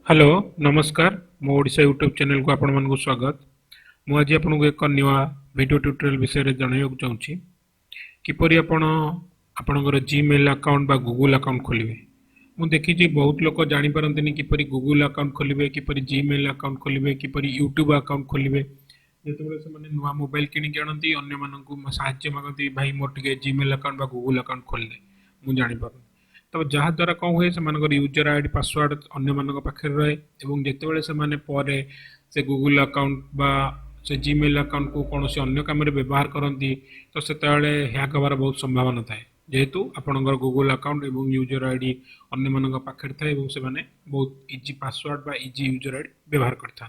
Hello नमस्कार मो Odisha YouTube channel को आपण मानक स्वागत। मु आज आपन को एक न्यूआ वीडियो ट्यूटोरियल विषय रे जणाइବାକୁ चाहूची किपरि आपणकर जीमेल अकाउंट बा गूगल अकाउंट खोलिबे। मु देखि जे बहुत लोक जानि परंतनी किपरि गूगल अकाउंट खोलिबे, किपरि जीमेल अकाउंट खोलिबे, किपरि यूट्यूब अकाउंट खोलिबे। जेतेबेले से माने नुआ मोबाइल किनि के आनंती अन्य मानकु सहाय्य मागंती भाई मोर टिके जीमेल अकाउंट बा गूगल अकाउंट खोल दे। मु जानि पारु तब जहाँ द्वारा कौन हुए से यूजर आईडी पासवर्ड अन्य मानक पाखे रहे और जितेबाला से गूगल अकाउंट बा से जीमेल अकाउंट को कौन से अन्य काम व्यवहार करती तो से हैक हबार बहुत संभावना थाए जेहेतु आपंकर गूगल अकाउंट और यूजर आईडी अन्य मानक पाखे थाए से बहुत इजी पासवर्ड बा इजी यूजर आईडी व्यवहार करते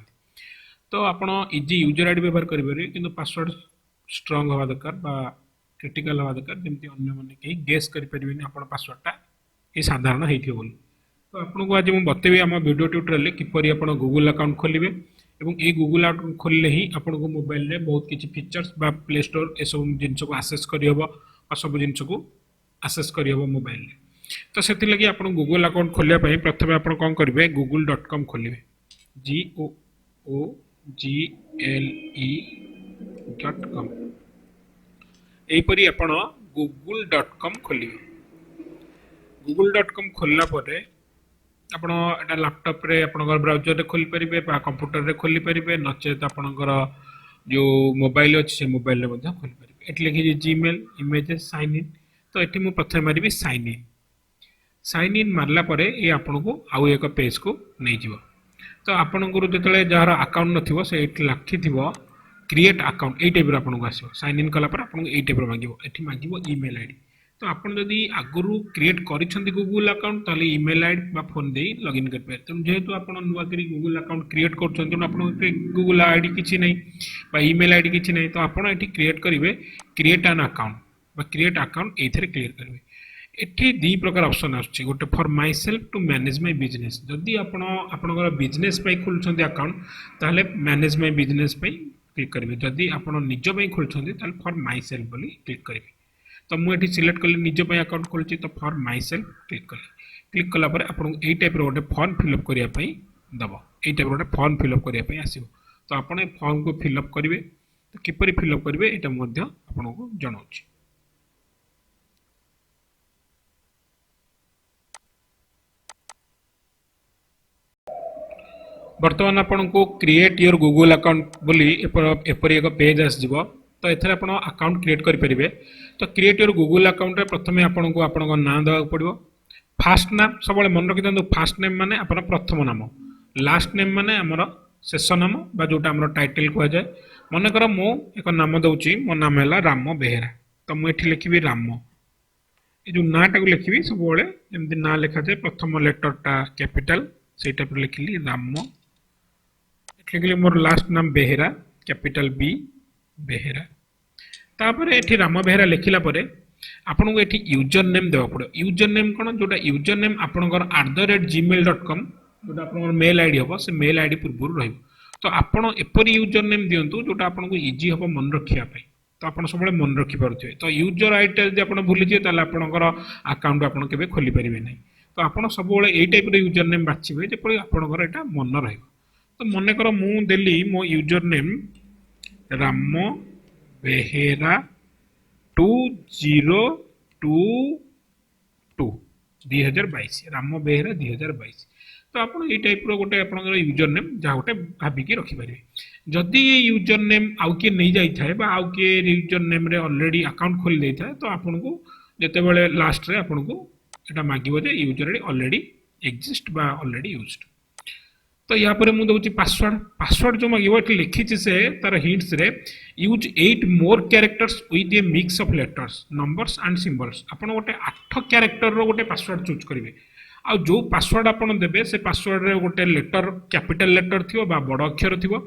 तो आपण इजी यूजर आईडी व्यवहार करेंगे कि पासवर्ड स्ट्रंग हवा दरकार बा क्रिटिकल हवा दरकार जमी अन्य मैंने कहीं गेस करें आप पासवर्डटा ये साधारण होती बोली। तो आपको आज मुझे बतेबी आम वीडियो ट्यूटोरियल किपरि आप गूगल अकाउंट खोलिए और ये गूगल अकाउंट खोलिले ही आपको मोबाइल रे बहुत किसी फीचर्स बा प्ले स्टोर ये सब जिनस को आसेस करहब और सब जिनस को आसेस करहब मोबाइल रे। तो से लगी आप गूगल अकाउंट खोलिया प्रथम आप कौन करेंगे google.com खोलिए google.com यहीपरि आप google.com खोलिए। google.com खोलला परे आपण एटा लैपटॉप रे आपनकर ब्राउजर रे खोली परिबे बा कंप्यूटर रे खोली परिबे नचेत आपनकर जो मोबाइल अछि से मोबाइल रे मध्ये खोली परिबे। एट लिखि जे जीमेल इमेजेस साइन इन तो एठी मु प्रथम मारिबी साइन इन मारला परे ए आपनको आउ एक पेज को नै जिवो। तो आपनकर जतले जहार अकाउंट नथिवो से एठी लाखिथिवो क्रिएट अकाउंट ए टाइप रो आपनको आसीबो। साइन इन कला पर आपनको ए टाइप रो मांगिबो एठी मांगिबो ईमेल आईडी। तो आपन जदि आगु क्रिएट करिसेंती गूगल अकाउंट ताले ईमेल आईडी बा फोन दे लॉगिन कर पे। तो जेहेतु आपन नुवा करी गूगल अकाउंट क्रिएट करछन तो आपन गूगल आईडी किछि नै बा ईमेल आईडी किछि नै तो आपन एठी क्रिएट करिवे क्रिएट एन अकाउंट बा क्रिएट अकाउंट एथरे क्लियर करिवे। एठी दी प्रकार ऑप्शन आछी गोटे for myself to manage my business. जदि आपन आपनकर बिजनेस पई खोलछंती अकाउंट ताले मैनेज माय बिजनेस पई क्लिक करिवे। जदि आपन निज पई खोलछंती ताले फॉर माय सेल्फ बोली क्लिक करिवे। तो मुझे सिलेक्ट कली निज अकाउंट खोलूँ तो फॉर माई सेल्फ क्लिक कला आपको यही टाइप गोटे फॉर्म फिलअप करने दब यही टाइप गोटे फॉर्म फिलअप करने आसो। तो आपड़ फॉर्म को फिलअप करेंगे तो किपर फिलअप करेंगे यहाँ आपको जनाऊँ। बर्तमान आपको क्रिएट योर गूगल अकाउंट बोली एपरी एक पेज आसो। तो ये आप अकाउंट क्रिएट करेंगे। तो क्रिएट योर गूगल अकाउंट प्रथम आपको आप नाम देवा पड़ो। फास्ट नाम सब मन रखी था फास्ट नेम माने आप प्रथम नाम, लास्ट नेम माने आमर शेष नाम बा जोटा आमर टाइटल कह जाए। मनकर मु एक नाम दूसरी मो नाम है राम बेहेरा। तो मुझे लिखी राम ये जो नाटा को लिखी सब जमी ना लिखा जाए प्रथम लेटरटा कैपिटल से टाइप लिखिली राम लिखिली मोर लास्ट नाम बेहेरा कैपिटल बी बेहेरा। तापर एठी राम बेहेरा लिखिला परे आपन को एठी यूजर नेम देवा पड़ो। यूजर नेम कोन जोटा यूजर नेम आपनकर @gmail.com जोटा आपनकर मेल आईडी हबो से मेल आईडी पूर्व रहइबो। तो आपन एपरी यूजर नेम दियंतु जोटा आपन को इजी हबो मन रखिया पई। तो आपन सबले मन रखि परथिबे। तो यूजर आईडी जे आपन भूली जे ताले आपनकर अकाउंट आपन केबे खोली परिबे नै। तो आपन सबले एई टाइप रे यूजर नेम बाछिबे जे परि आपनकर एटा मन रहइबो। तो मने कर मु देली मो यूजर नेम राम बेहेरा 2022 राम बेहेरा 2022। तो आप टाइप गोटे आप यूजर नेम जहाँ गोटे भाविकी रखिपारे। जदि ये यूजर नेम आउ किए नहीं जाए आउ किए यूजर नेम रे ऑलरेडी अकाउंट खोली देता है तो आपन को जिते बड़े लास्ट रे आपन को एटा मागिबो जे यूजर आईडी ऑलरेडी एग्जिस्ट बा ऑलरेडी यूज्ड। तो यहाँ पर मुझे दूसरी पासवर्ड जो मांगे लिखी से तार हिंट्स रे use 8 more characters with A mix of letters numbers and symbols. आपन गोटे 8 कैरेक्टर रो गोटे पासवर्ड चूज करेंगे। आ जो पासवर्ड आपन देबे से पासवर्ड रे गोटे लेटर कैपिटल लेटर थिवो बा बड़ अक्षर थिवो,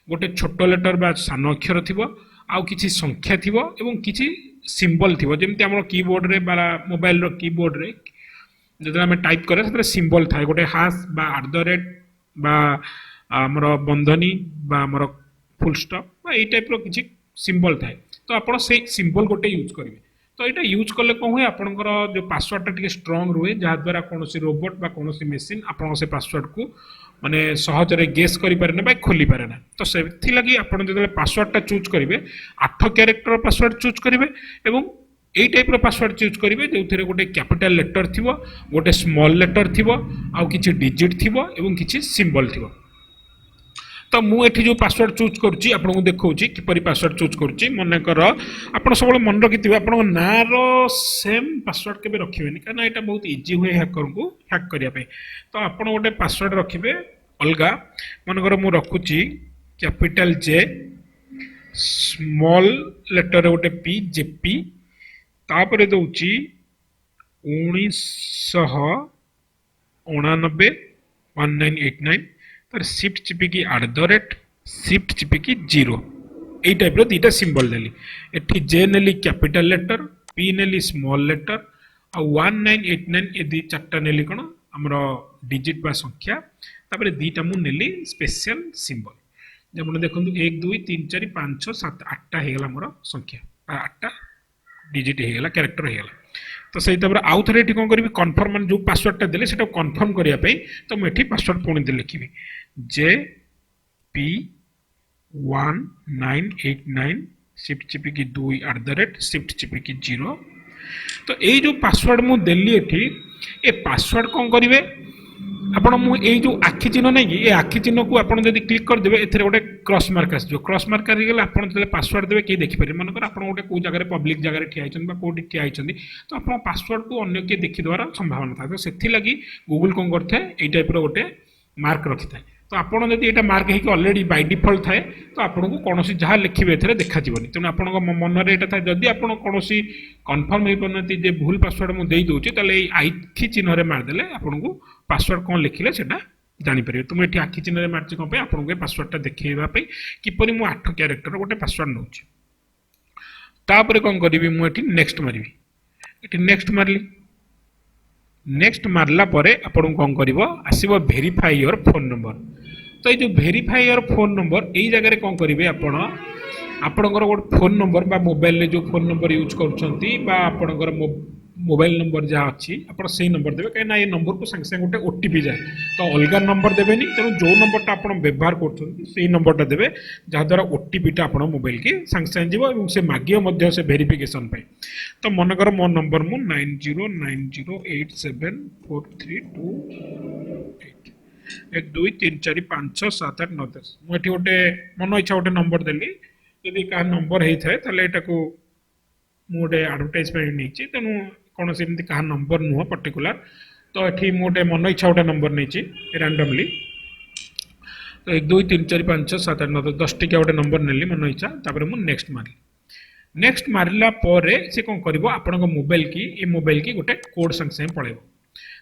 गोटे छोट लेटर बा सान अक्षर थिवो, आ किछि संख्या थिवो एवं किछि सिंबल थिवो। जेमति हमर कीबोर्ड रे बा मोबाइल रो कीबोर्ड रे जदि हम टाइप करे से सिंबल थाए गोटे हाश बा @ बा आमर बंधनी बा आमर फुल स्टॉप बा ए टाइप रो किछि सिंबल थाए। तो आपण से सिंबल गोटे यूज करेंगे। तो यहाँ यूज कले कौन हुए आपंकर जो पासवर्ड टा स्ट्रंग रुए जहाद्वारा कौन रोबोट बा कौन मेसीन आप से पासवर्ड को माने सहजरे गेस करें ना खोली पारे ना तो से लगी आप पासवर्ड टा चूज करेंगे 8 क्यारेक्टर पासवर्ड चूज करेंगे एवं यही टाइप पासवर्ड चूज करेंगे जो थे गोटे कैपिटल लेटर थी गोटे स्मॉल लेटर थी आउ किछि डिजिट थी एवं किछि सिंबल थी तो मुझे जो पासवर्ड चूज करुच्ची आपको देखा किपरि पासवर्ड चूज करुच्ची मनकर आप सब मन रखिथे आप नार सेम पासवर्ड के रखिए कहीं यहाँ बहुत इजी हुए हैकर को हैक करने तो आप गोटे पासवर्ड रखिए अलग मनकर मु रखुची कैपिटल जे स्मॉल लेटर गोटे पी जेपी तापर दौची 1999 1989 तर शिफ्ट चिपिकी @ शिफ्ट चिपिकी 0 यही टाइप दीटा सिंबल देली एठी जे नेली कैपिटल लेटर पी नेली स्मॉल लेटर आ 1989 ए दी चारटा नेली कोन हमरो डिजिट बा संख्या तापर दीटा मु नेली स्पेशल सिंबल जब देखो 1 2 3 4 5 6 7 8टा हेगला मोर संख्या 8टा डिजिट हेगला कैरेक्टर हेगला तो सही तापर आउ थरे एठी कोन करबी कन्फर्म जो पासवर्ड टा देले सेटा कन्फर्म करिया पे तो मैं एठी पासवर्ड पुणी दे लिखिबी जे पी 1989 शिफ्ट चिपिकी 2 @ शिफ्ट चिपिकी 0 तो ये जो पासवर्ड मु देली एठी ए पासवर्ड कोन करिवे आपण मु ए जो आखि चिन्ह नै कि ए आखि चिन्ह को आपण जदी क्लिक कर देबे एथरे गोटे क्रॉस मार्क आस जो क्रॉस मार्क कर गेले आपण जले पासवर्ड देबे के देखि पारे मन कर आपण गोटे को जगह रे पब्लिक जगह रे ठिया आइछन बा कोडी ठिया आइछन तो आपण पासवर्ड को अन्य के देखि द्वारा संभावना था तो सेथि लगी गूगल कोन करथे ए टाइप रो गोटे मार्क रखिथा तो आपन जदि एटा मार्क है कि ऑलरेडी बाय डिफॉल्ट थाए तो आपन को कोनोसी जहा लिखिबे एथरे देखा जीवनी तेन आपन मन रे एटा था जदि आपन कोनोसी कंफर्म हे पनती जे भूल पासवर्ड मु देई दोची तले आखि चिन्ह रे मार देले आपन को पासवर्ड कोन लिखिले सेटा जानि परिबे तुम एठी आखि चिन्ह रे मारछि कोन पे आपन को पासवर्ड टा देखैबा पे किपरि मु 8 कैरेक्टर गोटे पासवर्ड नउछि तापरे कोन करिवि मु एठी नेक्स्ट मारिवि एठी नेक्स्ट मारली नेक्स्ट मारला परे आपन कोन करिवो आसीबो वेरीफाई योर फोन नंबर तो ये जो वेरीफाई योर फोन नंबर यही जगह कौन करेंगे आपणकर गोटे फोन नंबर बा मोबाइल रे जो फोन नंबर यूज कर मोबाइल नंबर जहाँ अच्छी आप नंबर देवे कहीं ये नंबर को संगे संगे गोटे ओटीपी जाए तो अलग नंबर देवेनि तेणु जो नंबर टा व्यवहार कर नंबर देवे जहाद्वारा ओटीपीटा आप मोबाइल की संगे संगे जीव से मागे से वेरिफिकेशन पे तो मनकर मो नंबर मु 9090874328 1 2 3 4 5 6 7 8 9 10 मुझे गोटे मन इच्छा गोटे नंबर देली यदि क्या नंबर होता है ताले एटा को गोटे एडवर्टाइजमेंट नहीं तेणु कौन से क्या नंबर नुह पर्टिकुलर तो ये गोटे मन इच्छा गोटे नंबर नहीं रैंडमली तो 1 2 3 4 5 6 7 8 9 10 टिका गोटे नंबर नेली मन इच्छा तापर मु नेक्स्ट मारली नेक्स्ट मारला परे से कौन करिवो आपन मोबाइल की गोटे कोड संगे संगे पळेबो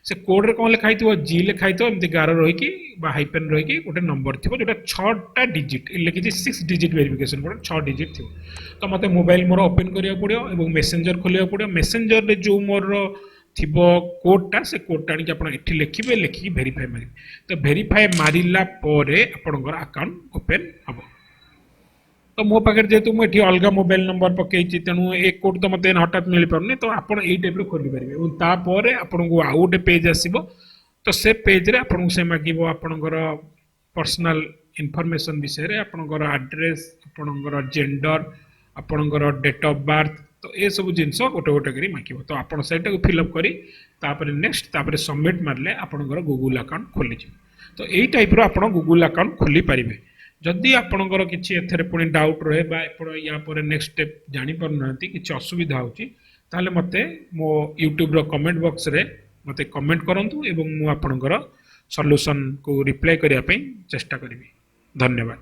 से कोड रे कौन लिखाई थो जी लिखाई थो एमती गार रही हाइपेन रही गोटे नंबर थी जो 6टा डिजिट लिखी 6 डिजिट वेरिफिकेशन कोड 6 डिजिट थी तो मत मोबाइल मोर ओपन करिया पड़ो और मेसेंजर खोलिया पड़ो मेसेंजर रे जो मोर थिबो कोडटा से कोडटा आनी आपण एठी लिखिबे लिखि वेरीफाई मारि तो वेरीफाई मारिला परे आपनकर अकाउंट ओपन हबो तो मो पाखे जेहेतु मुझे अलग मोबाइल नंबर पकई तेणु एक कोड तो मत हठात मिल पारे तो आप टाइप खोली पारे तापर आपन को आउ गोटे पेज आसो तो से पेज रे आपन से मागिबो आपनकर पर्सनल इनफॉरमेशन विषय आपनकर एड्रेस आपनकर जेंडर आपनकर डेट ऑफ बर्थ तो ये सब जिनस गोटे गोटे करी मागिबो तो आपन सेटा को फिलअप करी तापर नेक्स्ट तापर सबमिट मारले आपनकर गूगल अकाउंट खोली तो यही टाइप रो आपन गूगल अकाउंट खोली पारिबे जदि आपणकर किसी एथरे पुणी डाउट रहे या पर नेक्स्ट स्टेप जानी पार ना किसी असुविधा होची ताले मते मो यूट्यूब रो कमेंट बॉक्स रे मते कमेंट करंतु एवं मु आपणकर सॉल्यूशन को रिप्लाई करिया पे चेष्टा करिवि धन्यवाद।